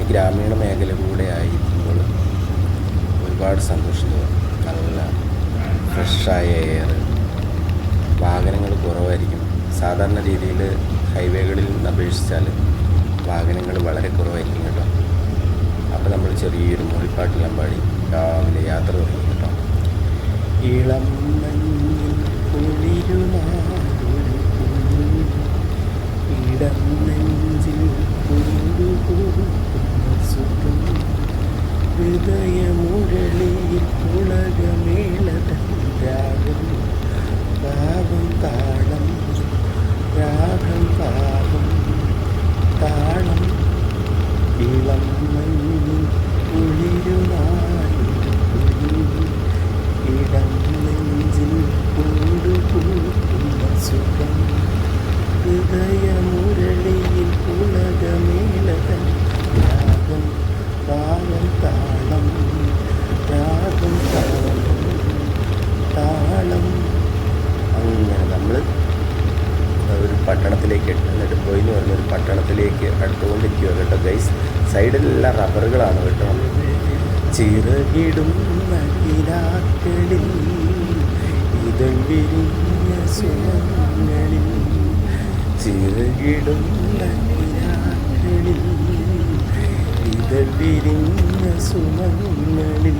ഗ്രാമീണ മേഖല കൂടെ ആയിരിക്കുമ്പോൾ ഒരുപാട് സന്തോഷം തോന്നും. നല്ല ഫ്രഷായ എയർ, വാഹനങ്ങൾ കുറവായിരിക്കും. സാധാരണ രീതിയിൽ ഹൈവേകളിൽ നിന്ന് അപേക്ഷിച്ചാൽ വാഹനങ്ങൾ വളരെ കുറവായിരിക്കും കേട്ടോ. അപ്പോൾ നമ്മൾ ചെറിയൊരു മൂളിപ്പാട്ടെല്ലാം പാടി രാവിലെ യാത്ര തുടങ്ങി കേട്ടോ. ഇളം മഞ്ഞിൽ കുളിരുമായൊരു ഇടം നെഞ്ചിൽ കൊണ്ടുപോകുന്ന സുഖം, ഹൃദയമുരളിയിൽ പുളകമേളതൻ രാഗം, പാവം താളം, രാഗം പാവം താളം. ഇളം മഞ്ഞിൽ കുളിരുമായൊരു ഇടം നെഞ്ചിൽ കൊണ്ടുപോകുന്ന സുഖം, ഹൃദയമുരളിയിൽ പുളകമേളതൻ രാഗം, പാവം താളം, രാഗം പാവം താളം. അങ്ങനെ നമ്മൾ ഒരു പട്ടണത്തിലേക്ക്, നെടുമ്പോയി എന്ന് പറഞ്ഞൊരു പട്ടണത്തിലേക്ക് അടുത്തുകൊണ്ടിരിക്കുക കേട്ടോ ഗൈസ്. സൈഡിലെല്ലാം റബ്ബറുകളാണ് കേട്ടോ. ചിറകിടുന്ന കിനാക്കളിൽ ഇതൾ വിരിഞ്ഞ സുമങ്ങളിൽ, ചിറകിടുന്ന കിനാക്കളിൽ ഇതൾ വിരിഞ്ഞ സുമങ്ങളിൽ,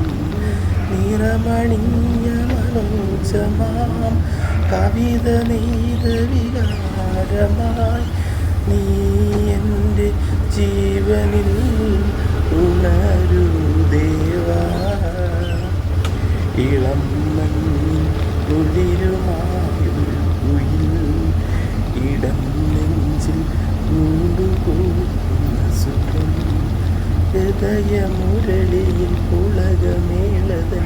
നിറമണിഞ്ഞ മനോജമാം കവിത നെയ്ത വികാരമായി നീ എൻ്റെ ജീവനിൽ ഉണരൂ ദേവാ. ഇളം മഞ്ഞിൽ കുളിരുമായൊരു കുയിൽ, ഇടം നെഞ്ചിൽ കൊണ്ടുപോകുന്ന സുഖം, ഹൃദയമുരളിയിൽ പുളകമേളതൻ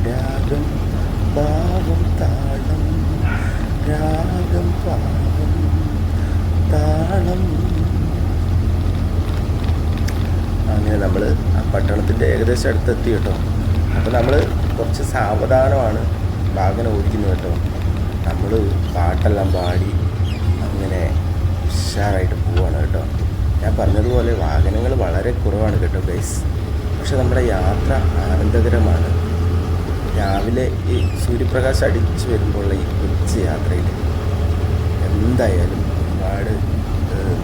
രാഗം, പാവം താളം, രാഗം പാവം താളം. അങ്ങനെ നമ്മൾ ആ പട്ടണത്തിൻ്റെ ഏകദേശം അടുത്തെത്തി കേട്ടോ. അപ്പോൾ നമ്മൾ കുറച്ച് സാവധാനമാണ് വാഹനം ഓടിക്കുന്നത് കേട്ടോ. നമ്മൾ പാട്ടെല്ലാം പാടി അങ്ങനെ ഉഷാറായിട്ട് പോവുകയാണ് കേട്ടോ. ഞാൻ പറഞ്ഞതുപോലെ വാഹനങ്ങൾ വളരെ കുറവാണ് കേട്ടോ ഗൈസ്. പക്ഷെ നമ്മുടെ യാത്ര ആനന്ദകരമാണ്. രാവിലെ ഈ സൂര്യപ്രകാശം അടിച്ചു വരുമ്പോഴുള്ള ഈ കൊച്ചു യാത്രയിൽ എന്തായാലും ഒരുപാട്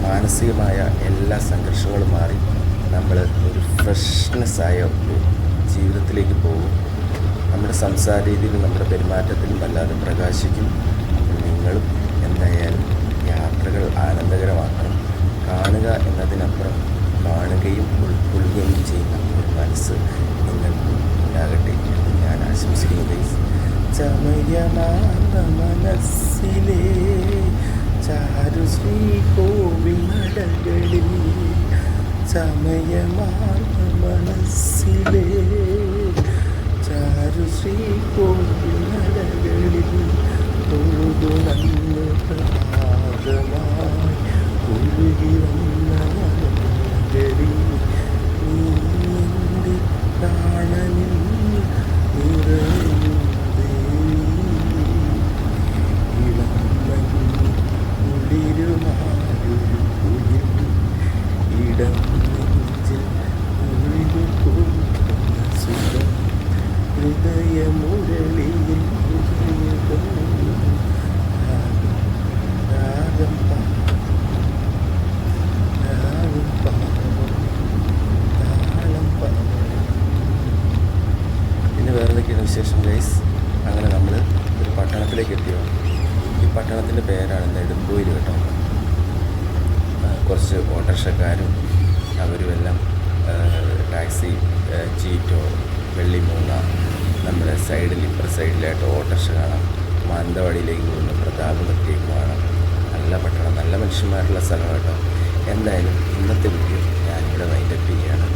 മാനസികമായ എല്ലാ സംഘർഷങ്ങളും മാറി നമ്മൾ ഒരു ഫ്രഷ്നെസ്സായ ഒരു ജീവിതത്തിലേക്ക് പോകും. നമ്മുടെ സംസാര രീതിയിലും നമ്മുടെ പെരുമാറ്റത്തിലും വല്ലാതെ പ്രകാശിക്കും. നിങ്ങളും എന്തായാലും യാത്രകൾ ആനന്ദകരമാക്കണം. കാണുക എന്നതിനപ്പുറം കാണുകയും ഉൾക്കൊള്ളുകയും ചെയ്യുന്ന ഒരു മനസ്സ് നിങ്ങൾക്ക് ഉണ്ടാകട്ടെ എന്ന് ഞാൻ ആശംസിക്കുന്നു. ചമയമാർന്ന മനസ്സിലെ ചാരുശ്രീ കോവിൽ നടകളിൽ, ചമയമാർന്ന മനസ്സിലെ ചാരുശ്രീ കോവിൽ നടകളിൽ, തൊഴുതുണർന്ന് പ്രഭാതമായി ഒഴുകി വന്ന മനോഹരി, നീ എൻ്റെ പ്രാണനിൽ നിറയൂ ദേവി. ഇളം മഞ്ഞിൽ കുളിരുമായൊരു കുയിൽ, ഇടം നെഞ്ചിൽ ഒഴുകിപ്പോകുന്ന സുഖം, ഹൃദയമുരളിയിൽ രാഗം പിന്നെ വേറെ എന്തൊക്കെയാണ് വിശേഷം ഗൈസ്. അങ്ങനെ നമ്മൾ ഒരു പട്ടണത്തിലേക്ക് എത്തിയോ. ഈ പട്ടണത്തിൻ്റെ പേരാണ് നെടുമ്പോയിൽ കേട്ടോ. കുറച്ച് ഓട്ടോറിക്ഷക്കാരും അവരുമെല്ലാം ടാക്സി, ചീറ്റോ, വെള്ളിമൂങ്ങ, നമ്മുടെ സൈഡിൽ ഇപ്പുറ സൈഡിലായിട്ട് ഓട്ടോറിക്ഷ കാണാം. മാനന്തവാടിയിലേക്ക് പോകുന്ന പ്രതാപത്തിലേക്ക് കാണാം. നല്ല പട്ടണം, നല്ല മനുഷ്യന്മാരുള്ള സ്ഥലം കേട്ടോ. എന്തായാലും ഇന്നത്തെ വീഡിയോ ഞാനിവിടെ വൈൻഡപ്പ് ചെയ്യുകയാണ്.